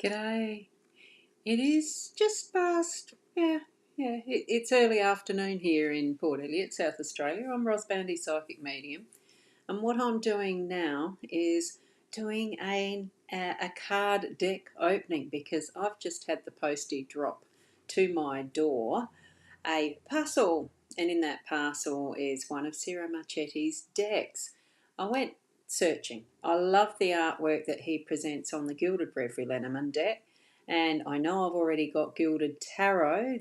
G'day. It is just past, it's early afternoon here in Port Elliot, South Australia. I'm Ross Bandy, Psychic Medium. And what I'm doing now is doing a card deck opening because I've just had the postie drop to my door a parcel. And in that parcel is one of Ciro Marchetti's decks. I went searching. I love the artwork that he presents on the Gilded Reverie Lenormand deck. And I know I've already got Gilded Reverie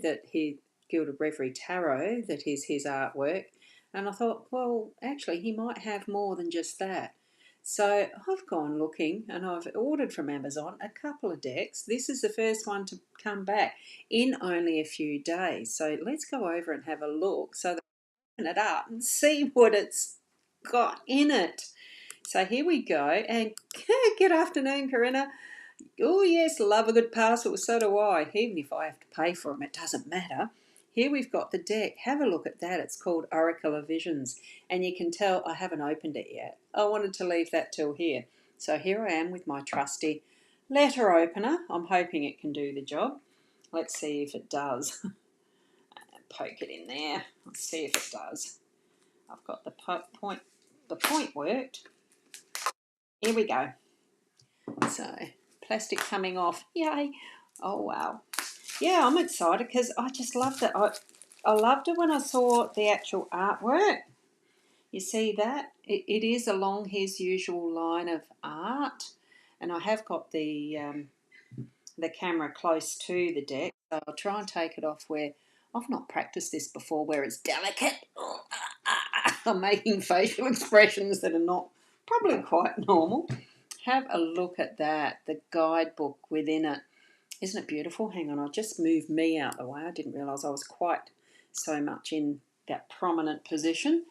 Tarot that is his artwork. And I thought, well, actually, he might have more than just that. So I've gone looking and I've ordered from Amazon a couple of decks. This is the first one to come back in only a few days. So let's go over and have a look so that I can open it up and see what it's got in it. So here we go. And good afternoon, Corinna. Oh, yes, love a good parcel. So do I. Even if I have to pay for them, it doesn't matter. Here we've got the deck. Have a look at that. It's called Oracle of Visions. And you can tell I haven't opened it yet. I wanted to leave that till here. So here I am with my trusty letter opener. I'm hoping it can do the job. Let's see if it does. Poke it in there. Let's see if it does. I've got the point. The point worked. Here we go. So plastic coming off. Yay. Oh, wow. Yeah, I'm excited because I just loved it. I loved it when I saw the actual artwork. You see that? It is along his usual line of art. And I have got the camera close to the deck. So I'll try and take it off where I've not practiced this before, where it's delicate. I'm making facial expressions that are not probably quite normal. Have a look at that, the guidebook within it. Isn't it beautiful? Hang on, I'll just move me out the way. I didn't realise I was quite so much in that prominent position.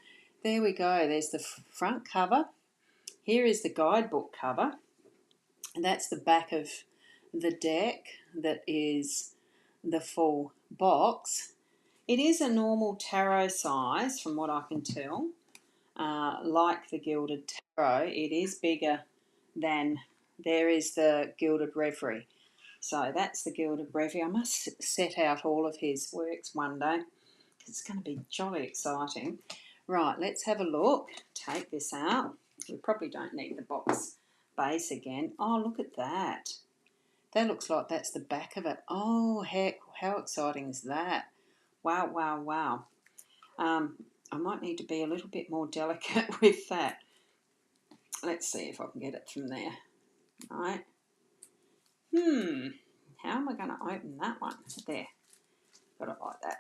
There we go. There's the front cover. Here is the guidebook cover. And that's the back of the deck. That is the full box. It is a normal tarot size from what I can tell. Like the Gilded Tarot, it is bigger than there is the Gilded Reverie. So that's the Gilded Reverie. I must set out all of his works one day because it's going to be jolly exciting. Right, let's have a look. Take this out. We probably don't need the box base again. Oh, look at that. That looks like that's the back of it. Oh, heck, how exciting is that? Wow, wow, wow. I might need to be a little bit more delicate with that. Let's see if I can get it from there. Right. How am I going to open that one? There. Got it like that.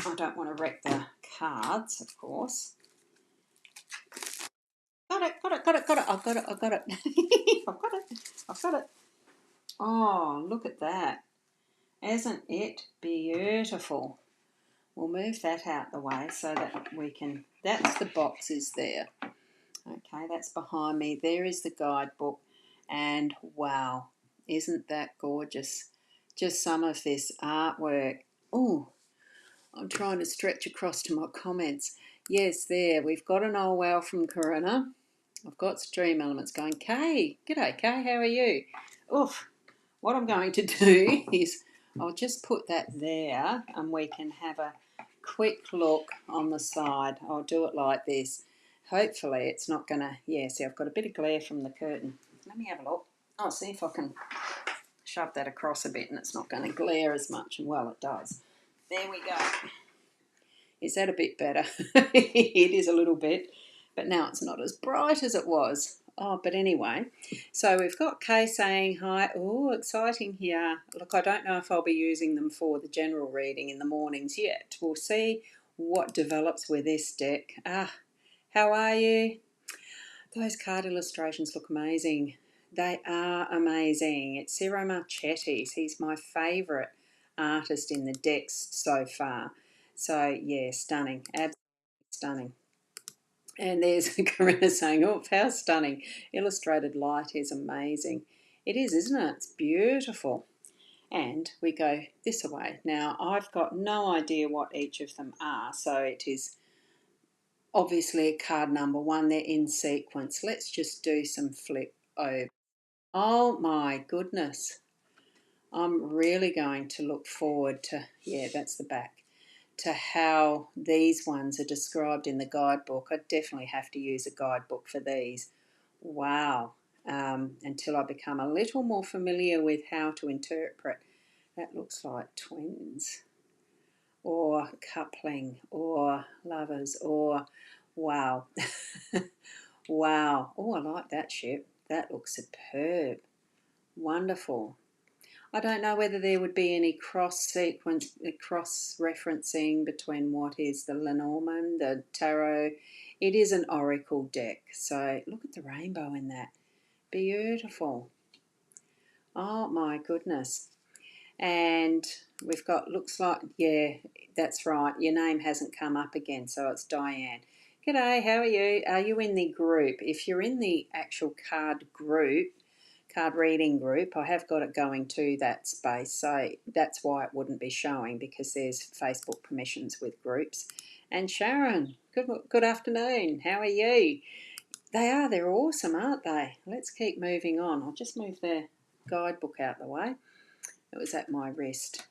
I don't want to wreck the cards, of course. Got it. I've got it. I've got it. Oh, look at that. Isn't it beautiful? We'll move that out the way so that we can... That's the boxes there. Okay, that's behind me. There is the guidebook. And wow, isn't that gorgeous? Just some of this artwork. Oh, I'm trying to stretch across to my comments. Yes, there. We've got an old wow from Corinna. I've got Stream Elements going. Kay, g'day Kay, how are you? Oof. What I'm going to do is I'll just put that there and we can have a quick look on the side. I'll do it like this. Hopefully it's not going to... Yeah, see, I've got a bit of glare from the curtain. Let me have a look. I'll see if I can shove that across a bit and it's not going to glare as much. And well, it does. There we go. Is that a bit better? It is a little bit, but now it's not as bright as it was. Oh, but anyway, so we've got Kay saying hi. Oh, exciting here. Look, I don't know if I'll be using them for the general reading in the mornings yet. We'll see what develops with this deck. How are you? Those card illustrations look amazing. They are amazing. It's Ciro Marchetti. He's my favourite artist in the decks so far. So, yeah, stunning. Absolutely stunning. And there's Corinna saying, oh, how stunning. Illustrated light is amazing. It is, isn't it? It's beautiful. And we go this way. Now, I've got no idea what each of them are, so it is obviously card number one. They're in sequence. Let's just do some flip over. Oh, my goodness. I'm really going to look forward to, yeah, that's the back, to how these ones are described in the guidebook. I definitely have to use a guidebook for these. Wow. Until I become a little more familiar with how to interpret. That looks like twins or coupling or lovers or wow. Wow. Oh, I like that ship. That looks superb. Wonderful. I don't know whether there would be any cross referencing between what is the Lenormand, the tarot. It is an oracle deck, so look at the rainbow in that. Beautiful. Oh my goodness. And we've got, looks like, yeah, that's right. Your name hasn't come up again, so it's Diane. G'day, how are you? Are you in the group? If you're in the actual card reading group, I have got it going to that space, so that's why it wouldn't be showing, because there's Facebook permissions with groups. And Sharon, good afternoon. How are you? They're awesome, aren't they? Let's keep moving on. I'll just move the guidebook out the way. It was at my wrist.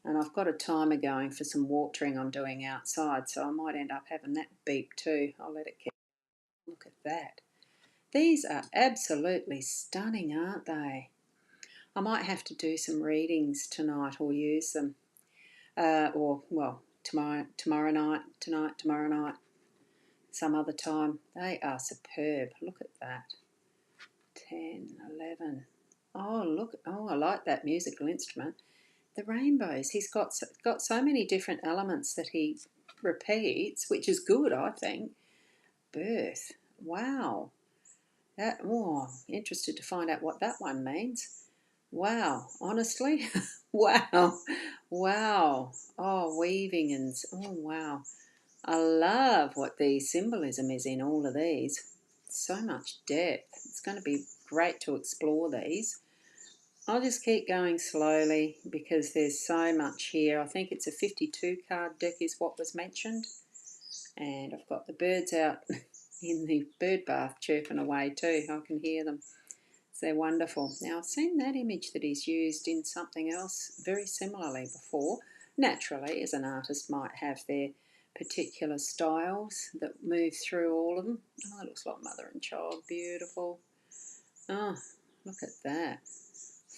And I've got a timer going for some watering I'm doing outside, so I might end up having that beep too. I'll let it keep. Look at that. These are absolutely stunning, aren't they? I might have to do some readings tonight or use them. Tomorrow night, tomorrow night, some other time. They are superb. Look at that. 10, 11. Oh, look. Oh, I like that musical instrument. The rainbows. He's got so many different elements that he repeats, which is good, I think. Birth. Wow. Interested to find out what that one means. Wow, honestly, wow, wow. Oh, weaving and oh, wow. I love what the symbolism is in all of these. So much depth. It's going to be great to explore these. I'll just keep going slowly because there's so much here. I think it's a 52 card deck is what was mentioned. And I've got the birds out in the bird bath chirping away too. I can hear them. So they're wonderful. Now, I've seen that image that he's used in something else very similarly before. Naturally, as an artist might have their particular styles that move through all of them. Oh, it looks like mother and child. Beautiful. Oh, look at that.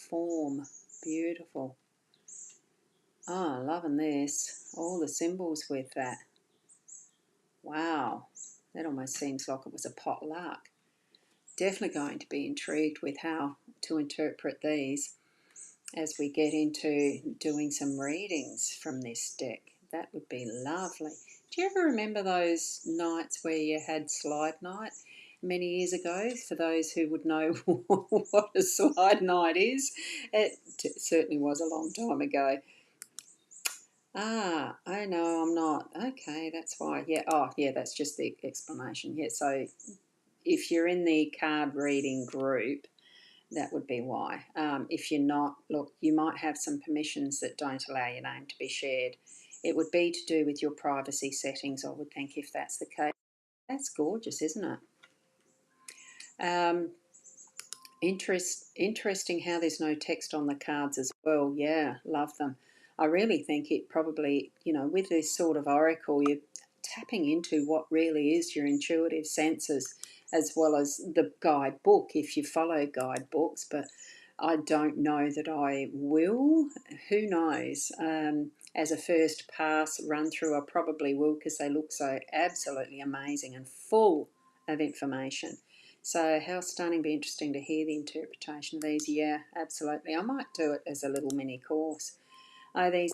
Form. Beautiful. Oh, loving this. All the symbols with that. Wow. That almost seems like it was a potluck. Definitely going to be intrigued with how to interpret these as we get into doing some readings from this deck. That would be lovely. Do you ever remember those nights where you had slide night many years ago? For those who would know what a slide night is, it certainly was a long time ago. Ah, oh no, I'm not. Okay, that's why. Yeah, oh yeah, that's just the explanation. Yeah, so if you're in the card reading group, that would be why. If you're not, look, you might have some permissions that don't allow your name to be shared. It would be to do with your privacy settings, I would think, if that's the case. That's gorgeous, isn't it? Um, interesting how there's no text on the cards as well. Yeah, love them. I really think it probably, with this sort of oracle, you're tapping into what really is your intuitive senses as well as the guidebook if you follow guidebooks. But I don't know that I will. Who knows? As a first pass run through, I probably will because they look so absolutely amazing and full of information. So how stunning, be interesting to hear the interpretation of these. Yeah, absolutely. I might do it as a little mini course. Oh, these.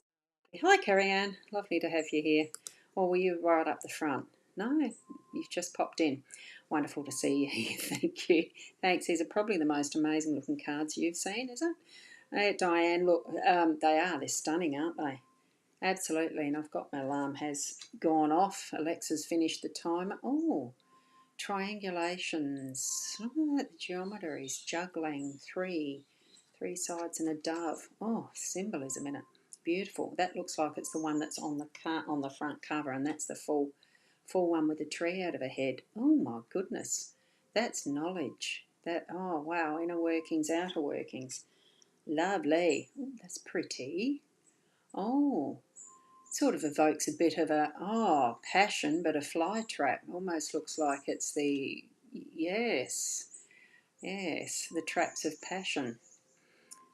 Hi, Carrie-Anne. Lovely to have you here. Or were you right up the front? No, you've just popped in. Wonderful to see you here. Thank you. Thanks. These are probably the most amazing looking cards you've seen, is it? Diane, look, they are. They're stunning, aren't they? Absolutely. And I've got my alarm has gone off. Alexa's finished the timer. Oh, triangulations. Oh, the geometries, juggling, three sides and a dove. Oh, symbolism in it. Beautiful. That looks like it's the one that's on the front cover, and that's the full one with the tree out of a head. Oh my goodness, that's knowledge. Oh wow, inner workings, outer workings. Lovely. Ooh, that's pretty. Oh, sort of evokes a bit of a, passion, but a fly trap. Almost looks like it's the, yes, yes, the traps of passion.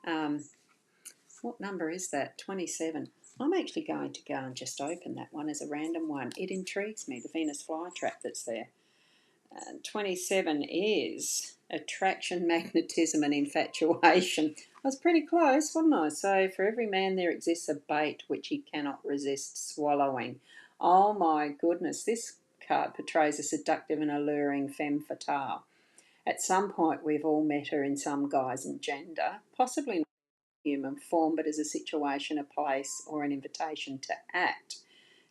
Um, what number is that? 27. I'm actually going to go and just open that one as a random one. It intrigues me, the Venus flytrap that's there. 27 is attraction, magnetism, and infatuation. I was pretty close, wasn't I? So, for every man there exists a bait which he cannot resist swallowing. Oh my goodness, this card portrays a seductive and alluring femme fatale. At some point, we've all met her in some guise and gender, possibly not in human form, but as a situation, a place, or an invitation to act.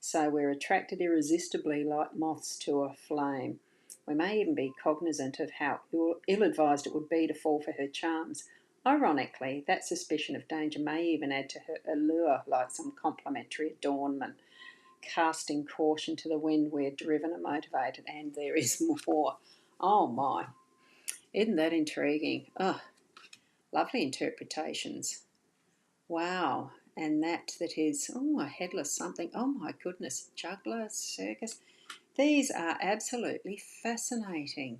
So we're attracted irresistibly like moths to a flame. We may even be cognizant of how ill advised it would be to fall for her charms. Ironically, that suspicion of danger may even add to her allure, like some complimentary adornment. Casting caution to the wind, we're driven and motivated, and there is more. Oh my, isn't that intriguing? Oh, lovely interpretations. Wow. And that is, a headless something. Oh my goodness, juggler, circus. These are absolutely fascinating.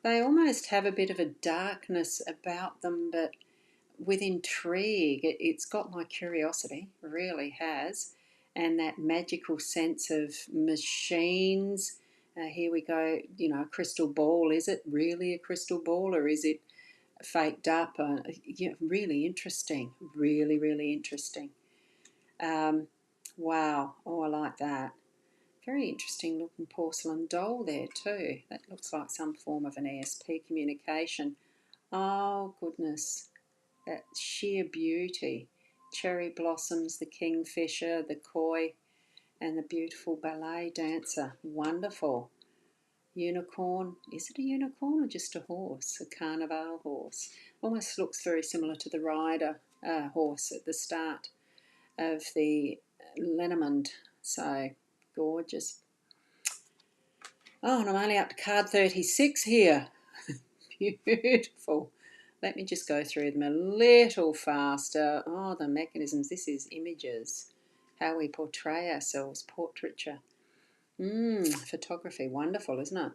They almost have a bit of a darkness about them, but with intrigue. It's got my curiosity, really has. And that magical sense of machines. Here we go, a crystal ball. Is it really a crystal ball, or is it faked up? Really interesting. Really, really interesting. Um, wow. Oh, I like that. Very interesting looking porcelain doll there too. That looks like some form of an ESP communication. Oh, goodness. That sheer beauty. Cherry blossoms, the kingfisher, the koi, and the beautiful ballet dancer. Wonderful. Unicorn. Is it a unicorn or just a horse? A carnival horse. Almost looks very similar to the rider horse at the start of the Lenormand. So gorgeous. Oh, and I'm only up to card 36 here. Beautiful. Let me just go through them a little faster. Oh, the mechanisms. This is images. How we portray ourselves. Portraiture. Photography. Wonderful, isn't it?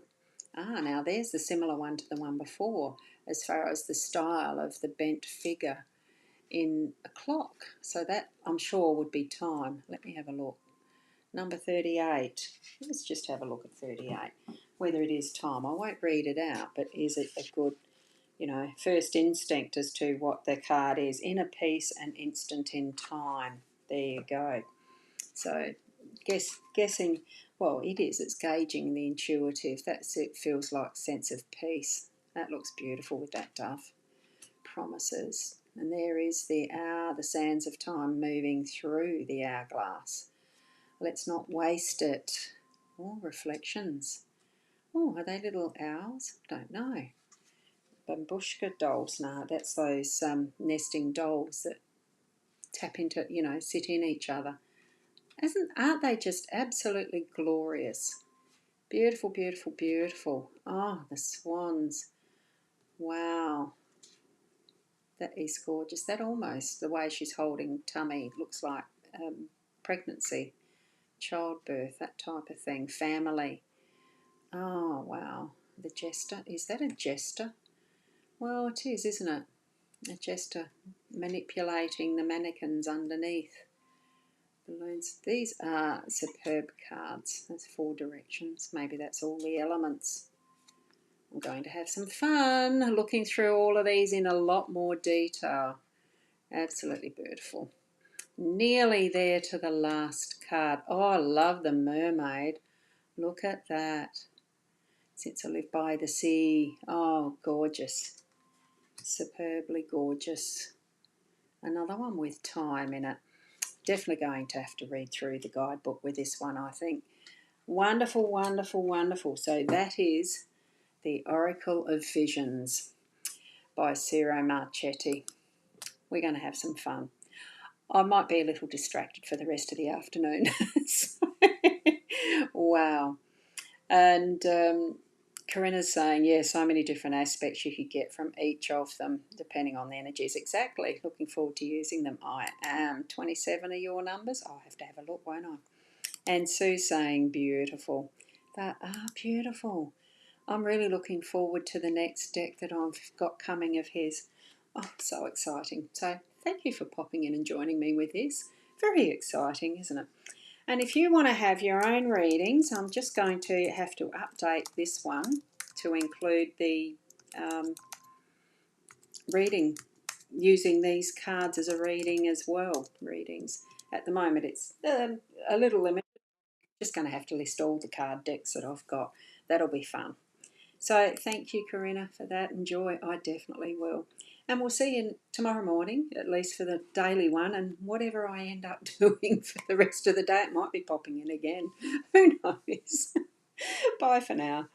Now there's the similar one to the one before as far as the style of the bent figure in a clock. So that, I'm sure, would be time. Let me have a look. Number 38. Let's just have a look at 38. Whether it is time. I won't read it out, but is it a good, first instinct as to what the card is? Inner peace and instant in time. There you go. So guessing, well, it is. It's gauging the intuitive. That's it. Feels like sense of peace. That looks beautiful with that dove. Promises. And there is the hour, the sands of time moving through the hourglass. Let's not waste it. Oh, reflections. Oh, are they little owls? Don't know. Bambushka dolls. No, that's those nesting dolls that tap into, sit in each other. Aren't they just absolutely glorious? Beautiful, beautiful, beautiful. Oh, the swans. Wow. That is gorgeous. That almost, the way she's holding tummy, looks like pregnancy, childbirth, that type of thing. Family. Oh, wow. The jester. Is that a jester? Well, it is, isn't it? A jester manipulating the mannequins underneath. Balloons. These are superb cards. That's 4 directions. Maybe that's all the elements. I'm going to have some fun looking through all of these in a lot more detail. Absolutely beautiful. Nearly there to the last card. Oh, I love the mermaid. Look at that. Since I live by the sea. Oh, gorgeous. Superbly gorgeous. Another one with time in it. Definitely going to have to read through the guidebook with this one, I think. Wonderful, wonderful, wonderful. So that is The Oracle of Visions by Ciro Marchetti. We're going to have some fun. I might be a little distracted for the rest of the afternoon. Wow. And Corinna's saying, yeah, so many different aspects you could get from each of them, depending on the energies. Exactly. Looking forward to using them. I am. 27 are your numbers. I'll have to have a look, won't I? And Sue's saying, beautiful. That are beautiful. I'm really looking forward to the next deck that I've got coming of his. Oh, so exciting. So thank you for popping in and joining me with this. Very exciting, isn't it? And if you want to have your own readings, I'm just going to have to update this one to include the reading, using these cards as a reading as well. Readings. At the moment, it's a little limited. Just going to have to list all the card decks that I've got. That'll be fun. So thank you, Corinna, for that. Enjoy. I definitely will. And we'll see you tomorrow morning, at least for the daily one. And whatever I end up doing for the rest of the day, it might be popping in again. Who knows? Bye for now.